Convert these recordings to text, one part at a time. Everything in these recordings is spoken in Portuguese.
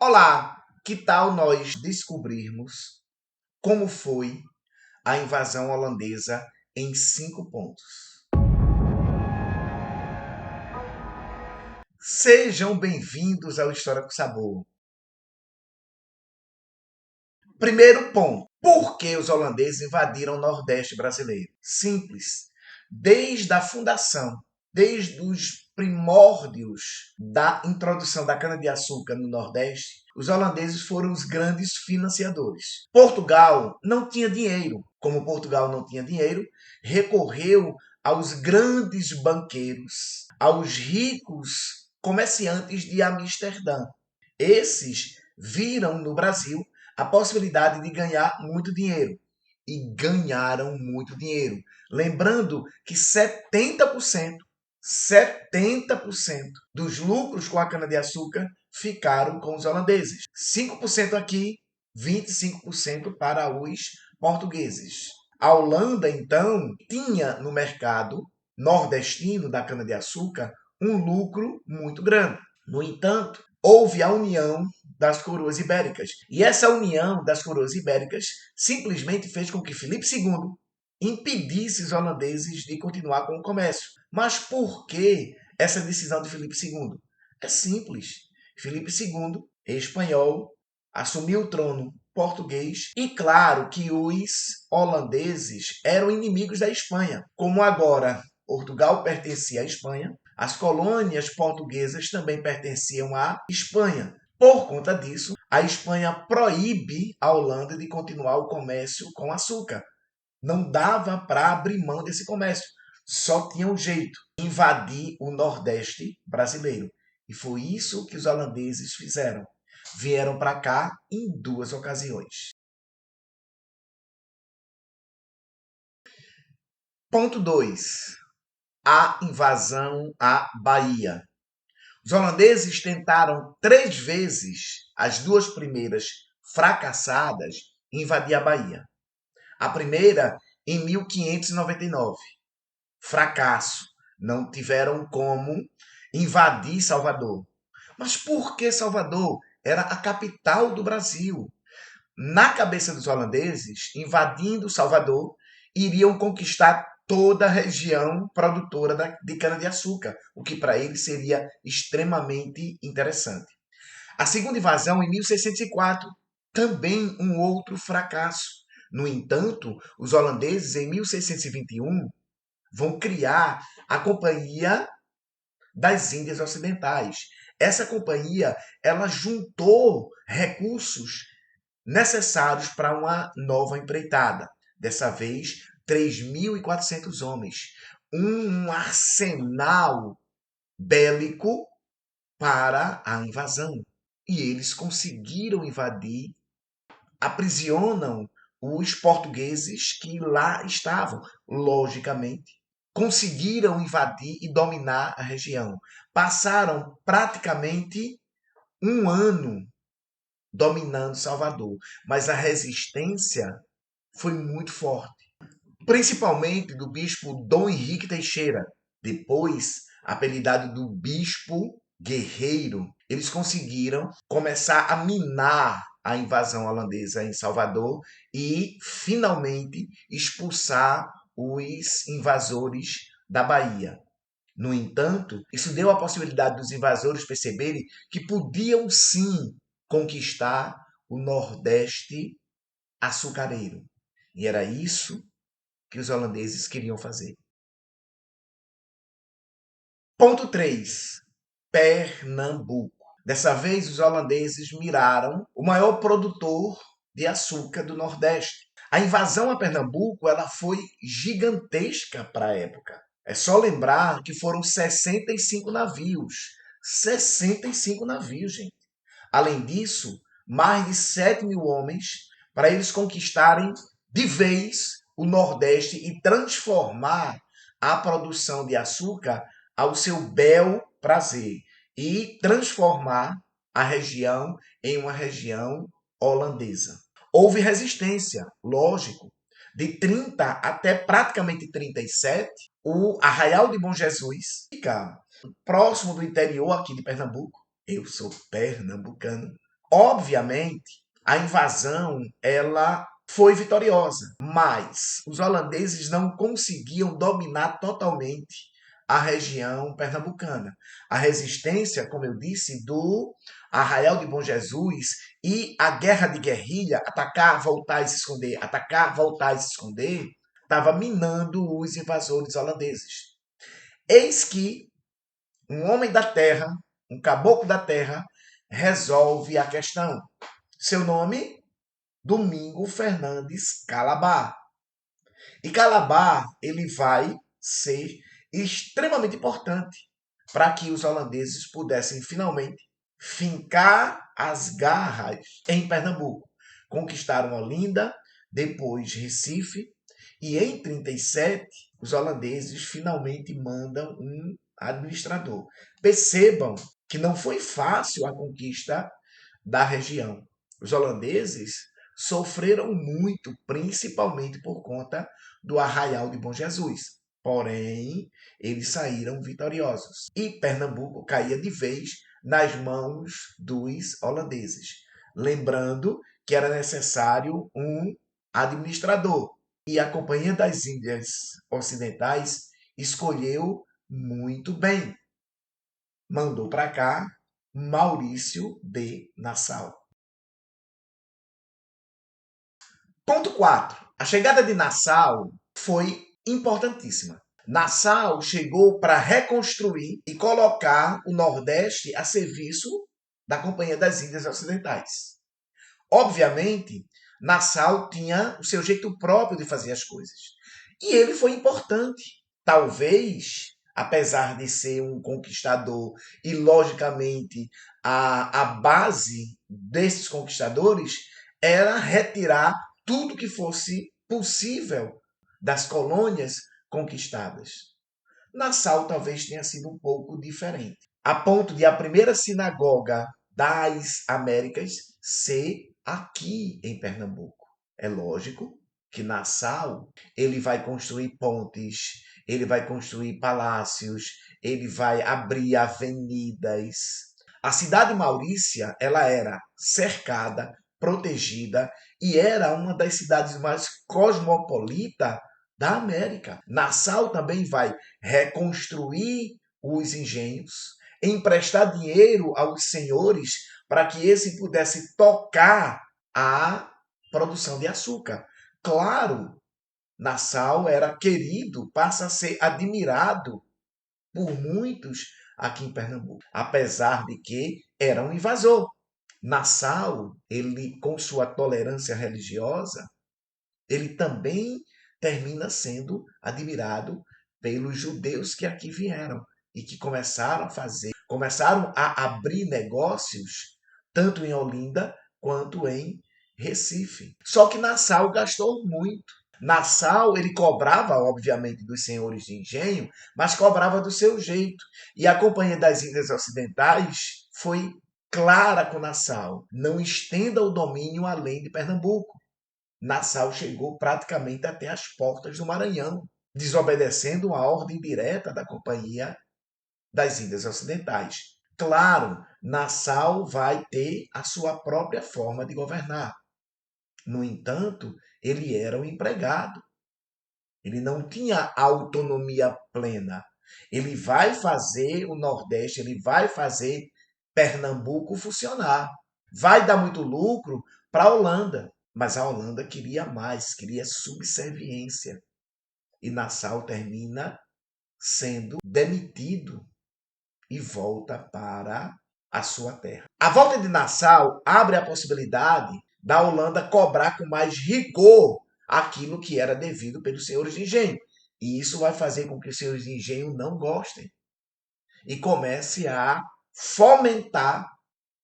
Olá, que tal nós descobrirmos como foi a invasão holandesa em 5 pontos? Sejam bem-vindos ao História com Sabor. Primeiro ponto: por que os holandeses invadiram o Nordeste brasileiro? Simples. Desde a fundação, desde os primórdios da introdução da cana-de-açúcar no Nordeste, os holandeses foram os grandes financiadores. Portugal não tinha dinheiro. Como Portugal não tinha dinheiro, recorreu aos grandes banqueiros, aos ricos comerciantes de Amsterdã. Esses viram no Brasil a possibilidade de ganhar muito dinheiro. E ganharam muito dinheiro. Lembrando que 70% dos lucros com a cana-de-açúcar ficaram com os holandeses. 5% aqui, 25% para os portugueses. A Holanda, então, tinha no mercado nordestino da cana-de-açúcar um lucro muito grande. No entanto, houve a união das coroas ibéricas. E essa união das coroas ibéricas simplesmente fez com que Filipe II impedisse os holandeses de continuar com o comércio. Mas por que essa decisão de Filipe II? É simples. Filipe II, espanhol, assumiu o trono português e claro que os holandeses eram inimigos da Espanha. Como agora Portugal pertencia à Espanha, as colônias portuguesas também pertenciam à Espanha. Por conta disso, a Espanha proíbe a Holanda de continuar o comércio com açúcar. Não dava para abrir mão desse comércio. Só tinha um jeito: invadir o Nordeste brasileiro. E foi isso que os holandeses fizeram. Vieram para cá em 2 ocasiões. Ponto 2. A invasão à Bahia. Os holandeses tentaram 3 vezes, as 2 primeiras fracassadas, invadir a Bahia. A primeira em 1599. Fracasso. Não tiveram como invadir Salvador. Mas por que Salvador? Era a capital do Brasil. Na cabeça dos holandeses, invadindo Salvador, iriam conquistar toda a região produtora de cana-de-açúcar, o que para eles seria extremamente interessante. A segunda invasão, em 1604, também um outro fracasso. No entanto, os holandeses, em 1621, vão criar a Companhia das Índias Ocidentais. Essa companhia, ela juntou recursos necessários para uma nova empreitada. Dessa vez, 3.400 homens. Um arsenal bélico para a invasão. E eles conseguiram invadir, aprisionam os portugueses que lá estavam. Logicamente, conseguiram invadir e dominar a região. Passaram praticamente um ano dominando Salvador, mas a resistência foi muito forte, principalmente do bispo Dom Henrique Teixeira, depois apelidado do Bispo Guerreiro. Eles conseguiram começar a minar a invasão holandesa em Salvador e finalmente expulsar os invasores da Bahia. No entanto, isso deu a possibilidade dos invasores perceberem que podiam sim conquistar o Nordeste açucareiro. E era isso que os holandeses queriam fazer. Ponto 3. Pernambuco. Dessa vez, os holandeses miraram o maior produtor de açúcar do Nordeste. A invasão a Pernambuco ela foi gigantesca para a época. É só lembrar que foram 65 navios. 65 navios, gente. Além disso, mais de 7 mil homens para eles conquistarem de vez o Nordeste e transformar a produção de açúcar ao seu bel prazer e transformar a região em uma região holandesa. Houve resistência, lógico. De 30 até praticamente 37, o Arraial de Bom Jesus fica próximo do interior aqui de Pernambuco. Eu sou pernambucano, Obviamente, a invasão ela foi vitoriosa, mas os holandeses não conseguiam dominar totalmente a região pernambucana. A resistência, como eu disse, do Arraial de Bom Jesus e a guerra de guerrilha, atacar, voltar e se esconder, atacar, voltar e se esconder, estava minando os invasores holandeses. Eis que um homem da terra, um caboclo da terra, resolve a questão. Seu nome? Domingo Fernandes Calabar. E Calabar, ele vai ser extremamente importante para que os holandeses pudessem finalmente fincar as garras em Pernambuco. Conquistaram Olinda, depois Recife, e em 37 os holandeses finalmente mandam um administrador. Percebam que não foi fácil a conquista da região. Os holandeses sofreram muito, principalmente por conta do Arraial de Bom Jesus. Porém, eles saíram vitoriosos. E Pernambuco caía de vez nas mãos dos holandeses. Lembrando que era necessário um administrador. E a Companhia das Índias Ocidentais escolheu muito bem. Mandou para cá Maurício de Nassau. Ponto 4. A chegada de Nassau foi importantíssima. Nassau chegou para reconstruir e colocar o Nordeste a serviço da Companhia das Índias Ocidentais. Obviamente, Nassau tinha o seu jeito próprio de fazer as coisas. E ele foi importante. Talvez, apesar de ser um conquistador e, logicamente, a base desses conquistadores era retirar tudo que fosse possível das colônias conquistadas. Nassau talvez tenha sido um pouco diferente, a ponto de a primeira sinagoga das Américas ser aqui em Pernambuco. É lógico que Nassau ele vai construir pontes, ele vai construir palácios, ele vai abrir avenidas. A cidade Maurícia ela era cercada, protegida e era uma das cidades mais cosmopolitas da América. Nassau também vai reconstruir os engenhos, emprestar dinheiro aos senhores para que esse pudesse tocar a produção de açúcar. Claro, Nassau era querido, passa a ser admirado por muitos aqui em Pernambuco, apesar de que era um invasor. Nassau, ele com sua tolerância religiosa, ele também termina sendo admirado pelos judeus que aqui vieram e que começaram a abrir negócios tanto em Olinda quanto em Recife. Só que Nassau gastou muito. Nassau, ele cobrava, obviamente, dos senhores de engenho, mas cobrava do seu jeito. E a Companhia das Índias Ocidentais foi clara com Nassau. Não estenda o domínio além de Pernambuco. Nassau chegou praticamente até as portas do Maranhão, desobedecendo a ordem direta da Companhia das Índias Ocidentais. Claro, Nassau vai ter a sua própria forma de governar. No entanto, ele era um empregado. Ele não tinha autonomia plena. Ele vai fazer o Nordeste, ele vai fazer Pernambuco funcionar. Vai dar muito lucro para a Holanda, mas a Holanda queria mais, queria subserviência. E Nassau termina sendo demitido e volta para a sua terra. A volta de Nassau abre a possibilidade da Holanda cobrar com mais rigor aquilo que era devido pelos senhores de engenho. E isso vai fazer com que os senhores de engenho não gostem e comece a fomentar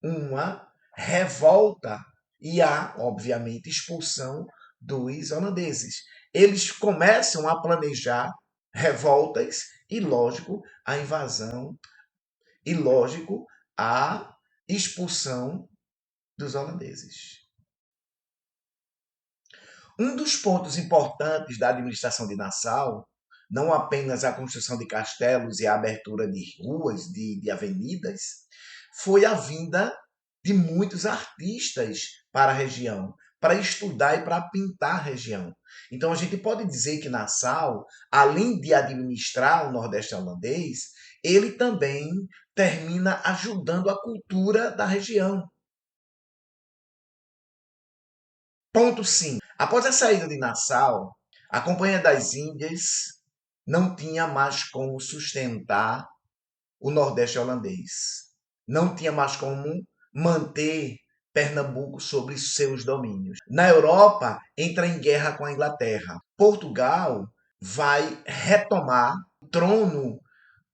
uma revolta e a, obviamente, expulsão dos holandeses. Eles começam a planejar revoltas e, lógico, a invasão e, lógico, a expulsão dos holandeses. Um dos pontos importantes da administração de Nassau, não apenas a construção de castelos e a abertura de ruas, de avenidas, foi a vinda de muitos artistas para a região, para estudar e para pintar a região. Então a gente pode dizer que Nassau, além de administrar o Nordeste holandês, ele também termina ajudando a cultura da região. Ponto 5. Após a saída de Nassau, a Companhia das Índias não tinha mais como sustentar o Nordeste holandês. Não tinha mais como manter Pernambuco sobre seus domínios. Na Europa, entra em guerra com a Inglaterra. Portugal vai retomar o trono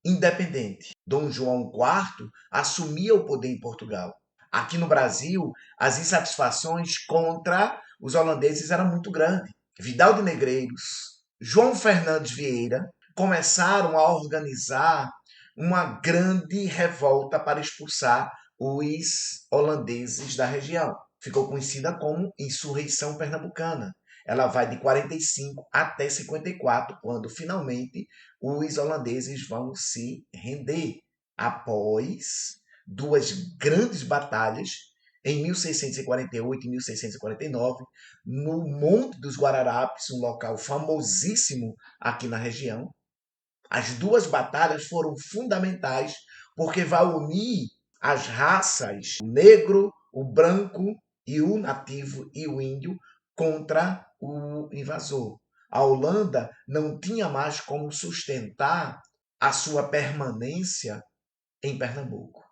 independente. Dom João IV assumia o poder em Portugal. Aqui no Brasil, as insatisfações contra os holandeses eram muito grandes. Vidal de Negreiros, João Fernandes Vieira começaram a organizar uma grande revolta para expulsar os holandeses da região. Ficou conhecida como Insurreição Pernambucana. Ela vai de 45 até 54, quando finalmente os holandeses vão se render após duas grandes batalhas em 1648 e 1649, no Monte dos Guararapes, um local famosíssimo aqui na região. As duas batalhas foram fundamentais porque vai unir as raças, o negro, o branco e o nativo e o índio contra o invasor. A Holanda não tinha mais como sustentar a sua permanência em Pernambuco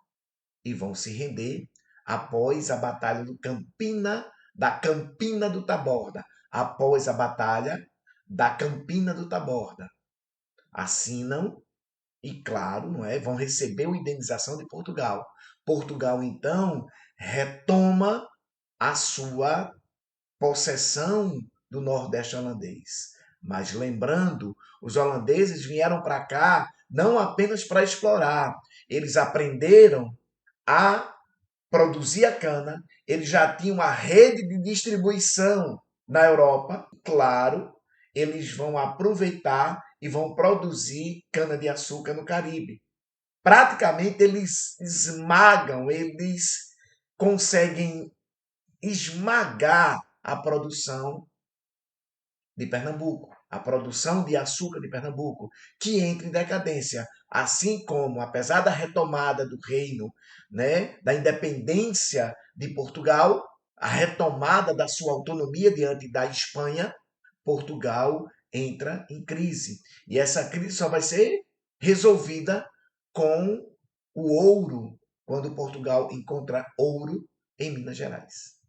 e vão se render após a batalha da Campina do Taborda, após a batalha da Campina do Taborda. Assinam e, claro, não é, vão receber uma indenização de Portugal. Portugal, então, retoma a sua possessão do Nordeste holandês. Mas lembrando, os holandeses vieram para cá não apenas para explorar, eles aprenderam a produzir a cana, eles já tinham uma rede de distribuição na Europa, claro, eles vão aproveitar e vão produzir cana-de-açúcar no Caribe. Praticamente eles esmagam, eles conseguem esmagar a produção de Pernambuco, a produção de açúcar de Pernambuco, que entra em decadência. Assim como, apesar da retomada do reino, né, da independência de Portugal, a retomada da sua autonomia diante da Espanha, Portugal entra em crise. E essa crise só vai ser resolvida com o ouro, quando Portugal encontra ouro em Minas Gerais.